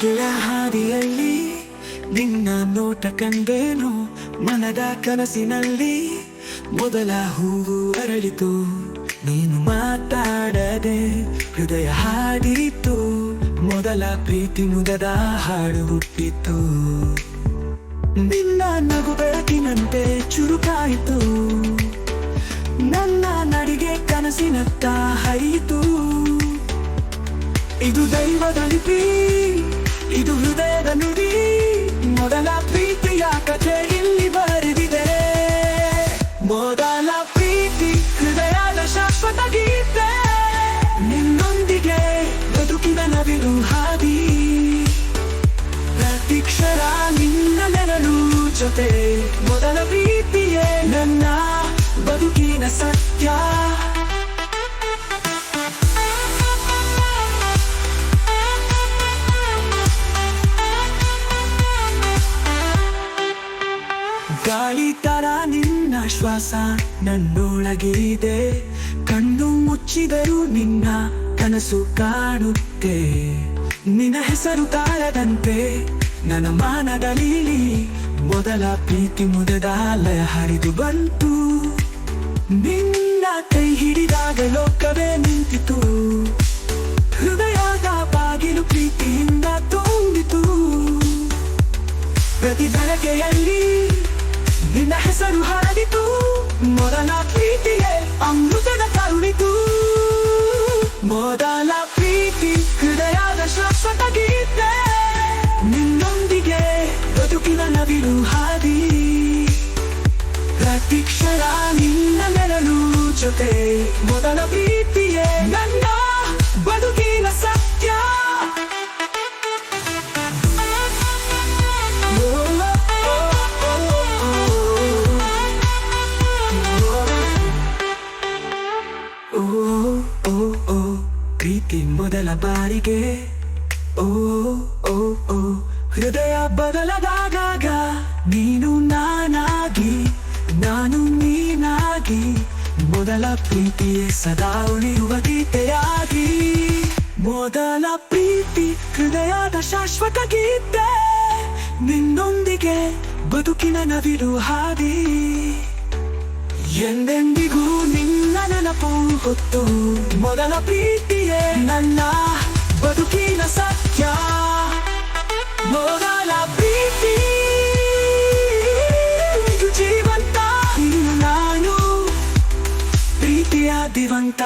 ಗೆಳೆಯ ಹಾದಿಯಲ್ಲಿ ನಿನ್ನ ನೋಟ ಕಂಡೇನು, ಮನದ ಕನಸಿನಲ್ಲಿ ಮೊದಲ ಹೂವು ಅರಳಿತು. ನೀನು ಮಾತಾಡದೆ ಹೃದಯ ಹಾಡಿತು, ಮೊದಲ ಪ್ರೀತಿ ಮುದದ ಹಾಡು ಹುಟ್ಟಿತು. ನಿನ್ನ ನಗು ಬೆಳಕಿನಂತೆ ಚುರುಕಾಯಿತು, ನನ್ನ ನಡಿಗೆ ಕನಸಿನತ್ತ ಹರಿಯಿತು. ಇದು ದೈವದ ಲಿಪಿ, ಇದು ಹೃದಯದ ನುಡಿ, ಮೊದಲ ಪ್ರೀತಿಯ ಕಥೆ ಇಲ್ಲಿ ಬರೆದಿದೆ. ಮೊದಲ ಪ್ರೀತಿ ಹೃದಯದ ಶಾಶ್ವತ ಗೀತೆ, ನಿನ್ನೊಂದಿಗೆ ಬದುಕಿನ ನವಿಲು ಹಾದಿ. ಪ್ರತಿಕ್ಷಣ ನಿನ್ನ ನೆರಳು ಜೊತೆ, ಮೊದಲ ಪ್ರೀತಿಯೇ ನನ್ನ ಬದುಕಿನ ಸತ್ಯ. ಗಾಳಿ ತರ ನಿನ್ನ ಶ್ವಾಸ ನನ್ನೊಳಗಿದೆ, ಕಣ್ಣು ಮುಚ್ಚಿದರೂ ನಿನ್ನ ಕನಸು ಕಾಣುತ್ತೆ. ನಿನ್ನ ಹೆಸರು ತಾಳದಂತೆ ನನ್ನ ಮಾನದಲ್ಲಿ ಮೊದಲ ಪ್ರೀತಿ ಮುದದ ಲಯ ಹರಿದು ಬಂತು. ನಿನ್ನ ಕೈ ಹಿಡಿದಾಗ ಲೋಕವೇ ನಿಂತಿತು, ಹೃದಯದ ಬಾಗಿಲು ಪ್ರೀತಿಯಿಂದ ತುಂಬಿತು. ಪ್ರತಿ ಬೆಳಗ್ಗೆಯಲ್ಲಿ ನಿನ್ನ ಹೆಸರು ಹರಡಿತು, ಮೊದಲ ಪ್ರೀತಿಯೇ ಅಮೃತದ ಕರುಣಿತು. ಮೊದಲ ಪ್ರೀತಿ ಹೃದಯದ ಶಾಶ್ವತ ಗೀತೆ, ನಿನ್ನೊಂದಿಗೆ ಬದುಕಿನ ನವಿಲು ಹಾದಿ. ಪ್ರತಿಕ್ಷಣ ನಿನ್ನ ನೆರಳು ಜೊತೆ, ಮೊದಲ ಪ್ರೀತಿಯೇ ನನ್ನ ಬದುಕಿನ ಸತ್ಯ. ಪ್ರೀತಿ ಮೊದಲ ಬಾರಿಗೆ, ಓ ಓ ಓ ಹೃದಯ ಬದಲಾದಾಗ, ನೀನು ನಾನಾಗಿ ನಾನು ನೀನಾಗಿ, ಮೊದಲ ಪ್ರೀತಿಯೇ ಸದಾ ಉಳಿಯುವ ಗೀತೆಯಾಗಿ. ಮೊದಲ ಪ್ರೀತಿ ಹೃದಯದ ಶಾಶ್ವತ ಗೀತೆ, ನಿನ್ನೊಂದಿಗೆ ಬದುಕಿನ ನವಿಲು ಹಾದಿ. ಎಂದೆಂದಿಗೂ ನಿನ್ನ ನೆನಪು ಹೊತ್ತು, ಮೊದಲ ಪ್ರೀತಿಯೇ ನನ್ನ ಬದುಕಿನ ಸತ್ಯ. ಮೊದಲ ಪ್ರೀತಿ ಇದು ಜೀವಂತ, ನಾನು ಪ್ರೀತಿಯ ದಿವಂತ.